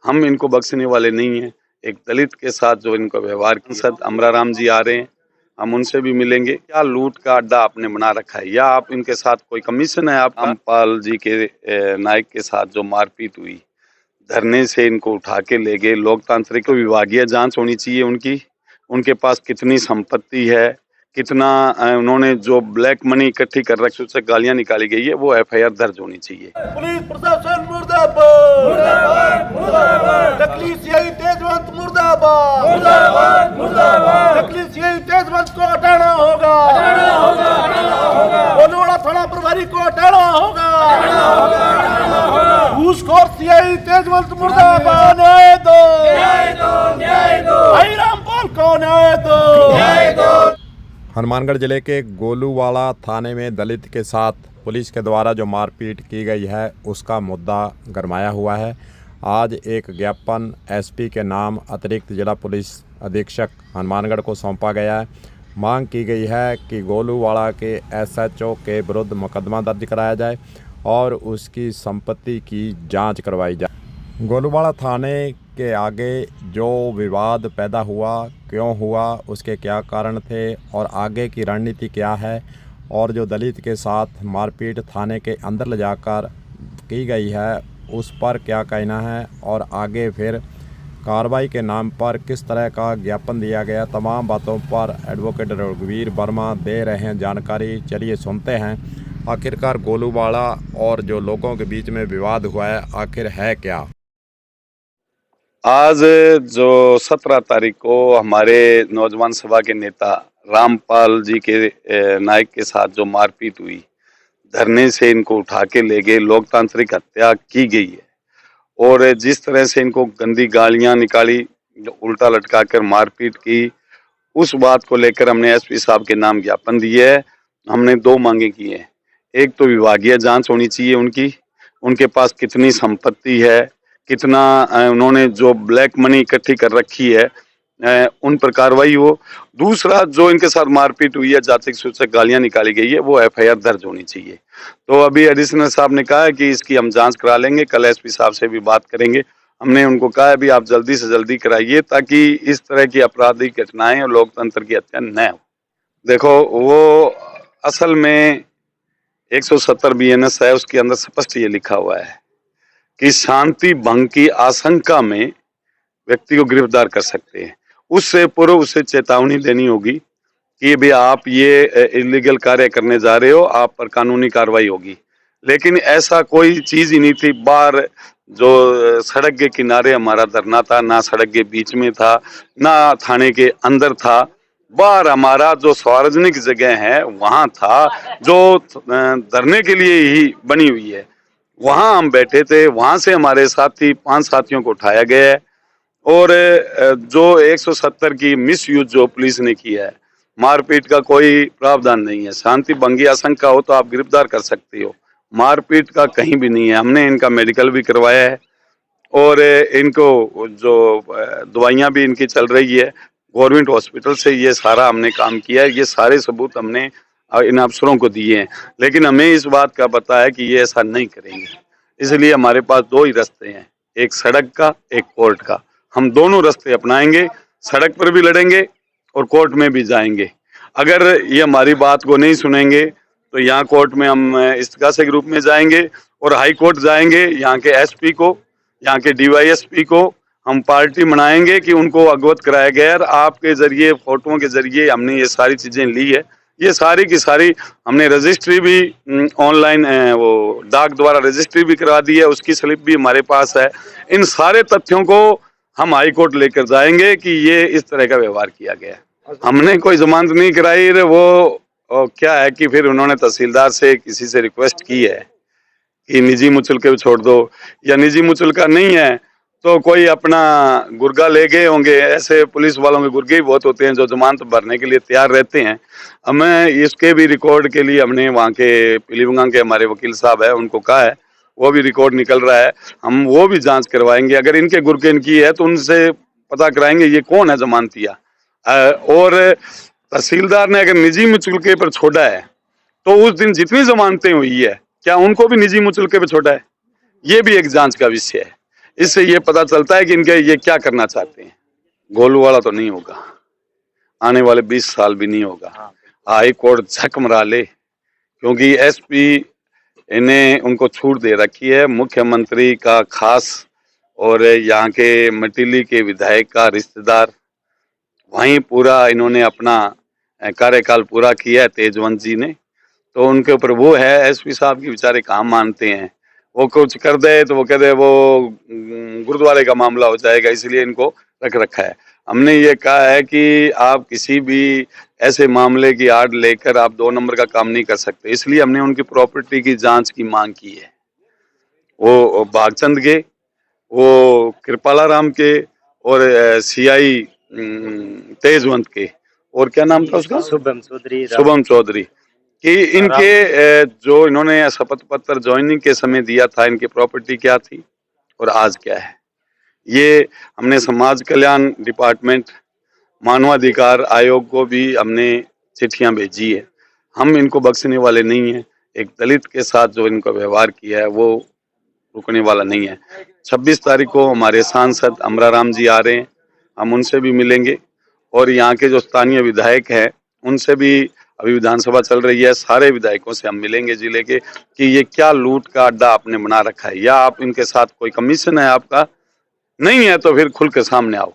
हम इनको बख्शने वाले नहीं हैं। एक दलित के साथ जो इनका व्यवहार, सांसद अमराराम जी आ रहे हैं, हम उनसे भी मिलेंगे। क्या लूट का अड्डा आपने बना रखा है या आप इनके साथ कोई कमीशन है आपका? रामपाल जी के नायक के साथ जो मारपीट हुई, धरने से इनको उठा के ले गए। लोकतांत्रिक विभागीय जांच होनी चाहिए उनकी। उनके पास कितनी संपत्ति है, कितना उन्होंने जो ब्लैक मनी इकट्ठी कर रखी, उससे गालियां निकाली गई है, वो एफआईआर दर्ज होनी चाहिए। पुलिस प्रशासन मुर्दाबाद, मुर्दाबाद, मुर्दाबाद। नकली सीआई तेजवंत मुर्दाबाद, मुर्दाबाद, मुर्दाबाद। नकली सीआई तेजवंत को हटाना होगा, हटाना होगा, हटाना होगा। बोलवाड़ा थाना प्रभारी को हटाना होगा, हटाना होगा, हटाना होगा। घूसखोर सीआई तेजवंत मुर्दाबाद। न्याय दो, न्याय दो, न्याय दो। भाई रामपाल को न्याय दो, न्याय दो। हनुमानगढ़ जिले के गोलूवाड़ा थाने में दलित के साथ पुलिस के द्वारा जो मारपीट की गई है उसका मुद्दा गरमाया हुआ है। आज एक ज्ञापन एसपी के नाम अतिरिक्त जिला पुलिस अधीक्षक हनुमानगढ़ को सौंपा गया है। मांग की गई है कि गोलूवाड़ा के एसएचओ के विरुद्ध मुकदमा दर्ज कराया जाए और उसकी संपत्ति की जांच करवाई जाए। गोलूवाड़ा थाने के आगे जो विवाद पैदा हुआ, क्यों हुआ, उसके क्या कारण थे और आगे की रणनीति क्या है, और जो दलित के साथ मारपीट थाने के अंदर ले जाकर की गई है उस पर क्या कहना है और आगे फिर कार्रवाई के नाम पर किस तरह का ज्ञापन दिया गया, तमाम बातों पर एडवोकेट रघुवीर वर्मा दे रहे हैं जानकारी। चलिए सुनते हैं आखिरकार गोलूवाड़ा और जो लोगों के बीच में विवाद हुआ है आखिर है क्या। आज जो 17 तारीख को हमारे नौजवान सभा के नेता रामपाल जी के नायक के साथ जो मारपीट हुई, धरने से इनको उठा के ले गए, लोकतांत्रिक हत्या की गई है और जिस तरह से इनको गंदी गालियां निकाली, उल्टा लटका कर मारपीट की, उस बात को लेकर हमने एसपी साहब के नाम ज्ञापन दिए है। हमने 2 मांगे की है। एक तो विभागीय जांच होनी चाहिए उनकी, उनके पास कितनी संपत्ति है, कितना उन्होंने जो ब्लैक मनी इकट्ठी कर रखी है, उन पर कार्रवाई हो। दूसरा, जो इनके साथ मारपीट हुई है, जातिक सूत्र से गालियां निकाली गई है, वो एफआईआर दर्ज होनी चाहिए। तो अभी एडिशनल साहब ने कहा है कि इसकी हम जांच करा लेंगे, कल एसपी साहब से भी बात करेंगे। हमने उनको कहा है भी आप जल्दी से जल्दी कराइए ताकि इस तरह की आपराधिक घटनाएं और लोकतंत्र की हत्या न हो। देखो, वो असल में 170 बीएनएस है, उसके अंदर स्पष्ट ये लिखा हुआ है कि शांति भंग की आशंका में व्यक्ति को गिरफ्तार कर सकते हैं। उससे पूर्व उसे चेतावनी देनी होगी कि भी आप ये इलीगल कार्य करने जा रहे हो, आप पर कानूनी कार्रवाई होगी। लेकिन ऐसा कोई चीज ही नहीं थी। बाहर जो सड़क के किनारे हमारा धरना था, ना सड़क के बीच में था, ना थाने के अंदर था। बाहर हमारा जो सार्वजनिक जगह है वहां था, जो धरने के लिए ही बनी हुई है। वहां हम बैठे थे, वहां से हमारे साथी 5 साथियों को उठाया गया है और जो 170 की मिसयूज जो पुलिस ने किया है, मारपीट का कोई प्रावधान नहीं है। शांति भंग की आशंका हो तो आप गिरफ्तार कर सकते हो, मारपीट का कहीं भी नहीं है। हमने इनका मेडिकल भी करवाया है और इनको जो दवाइयां भी इनकी चल रही है गवर्नमेंट हॉस्पिटल से, ये सारा हमने काम किया है। ये सारे सबूत हमने इन अफसरों को दिए हैं, लेकिन हमें इस बात का पता है कि ये ऐसा नहीं करेंगे। इसलिए हमारे पास 2 ही रास्ते हैं, एक सड़क का, एक कोर्ट का। हम दोनों रास्ते अपनाएंगे, सड़क पर भी लड़ेंगे और कोर्ट में भी जाएंगे। अगर ये हमारी बात को नहीं सुनेंगे तो यहाँ कोर्ट में हम इस्तीगासे के रूप में जाएंगे और हाई कोर्ट जाएंगे। यहाँ के एसपी को, यहाँ के डीवाईएसपी को हम पार्टी बनाएंगे कि उनको अवगत कराया गया। आपके जरिए, फोटोओं के जरिए हमने ये सारी चीजें ली है। ये सारी की सारी हमने रजिस्ट्री भी ऑनलाइन वो डाक द्वारा रजिस्ट्री भी करवा दी है, उसकी स्लिप भी हमारे पास है। इन सारे तथ्यों को हम हाई कोर्ट लेकर जाएंगे कि ये इस तरह का व्यवहार किया गया है। हमने कोई जमानत नहीं कराई। वो क्या है कि फिर उन्होंने तहसीलदार से किसी से रिक्वेस्ट की है कि निजी मुचलके छोड़ दो, या निजी मुचलका नहीं है तो कोई अपना गुर्गा ले गए होंगे। ऐसे पुलिस वालों के गुर्गे ही बहुत होते हैं जो जमानत भरने के लिए तैयार रहते हैं। हमें इसके भी रिकॉर्ड के लिए हमने वहाँ के पीलीभंगा के हमारे वकील साहब है, उनको कहा है, वो भी रिकॉर्ड निकल रहा है, हम वो भी जांच करवाएंगे। अगर इनके गुर्गे इनकी है तो उनसे पता कराएंगे ये कौन है जमानतिया। और तहसीलदार ने अगर निजी मुचलके पर छोड़ा है तो उस दिन जितनी जमानतें हुई है क्या उनको भी निजी मुचलके पर छोड़ा है, ये भी एक जांच का विषय है। इससे ये पता चलता है कि इनके ये क्या करना चाहते हैं। गोलूवाला तो नहीं होगा, आने वाले 20 साल भी नहीं होगा। हाई कोर्ट झक मरा ले, क्योंकि एसपी इन्हें उनको छूट दे रखी है। मुख्यमंत्री का खास और यहाँ के मटीली के विधायक का रिश्तेदार, वहीं पूरा इन्होंने अपना कार्यकाल पूरा किया है तेजवंत जी ने, तो उनके ऊपर वो है। एसपी साहब की बेचारे कहाँ मानते हैं, वो कुछ कर दे तो वो कह दे वो गुरुद्वारे का मामला हो जाएगा, इसलिए इनको रख रखा है। हमने ये कहा है कि आप किसी भी ऐसे मामले की आड़ लेकर आप 2 नंबर का काम नहीं कर सकते, इसलिए हमने उनकी प्रॉपर्टी की जांच की मांग की है। वो भागचंद के, वो कृपाला राम के और सीआई तेजवंत के, और क्या नाम था उसका, शुभम चौधरी कि इनके जो इन्होंने शपथ पत्र ज्वाइनिंग के समय दिया था, इनकी प्रॉपर्टी क्या थी और आज क्या है। ये हमने समाज कल्याण डिपार्टमेंट, मानवाधिकार आयोग को भी हमने चिट्ठियां भेजी है। हम इनको बख्शने वाले नहीं हैं। एक दलित के साथ जो इनका व्यवहार किया है वो रुकने वाला नहीं है। 26 तारीख को हमारे सांसद अमराराम जी आ रहे हैं, हम उनसे भी मिलेंगे और यहाँ के जो स्थानीय विधायक हैं उनसे भी, अभी विधानसभा चल रही है, सारे विधायकों से हम मिलेंगे जिले के कि ये क्या लूट का अड्डा आपने बना रखा है, या आप इनके साथ कोई कमीशन है आपका, नहीं है तो फिर खुल के सामने आओ।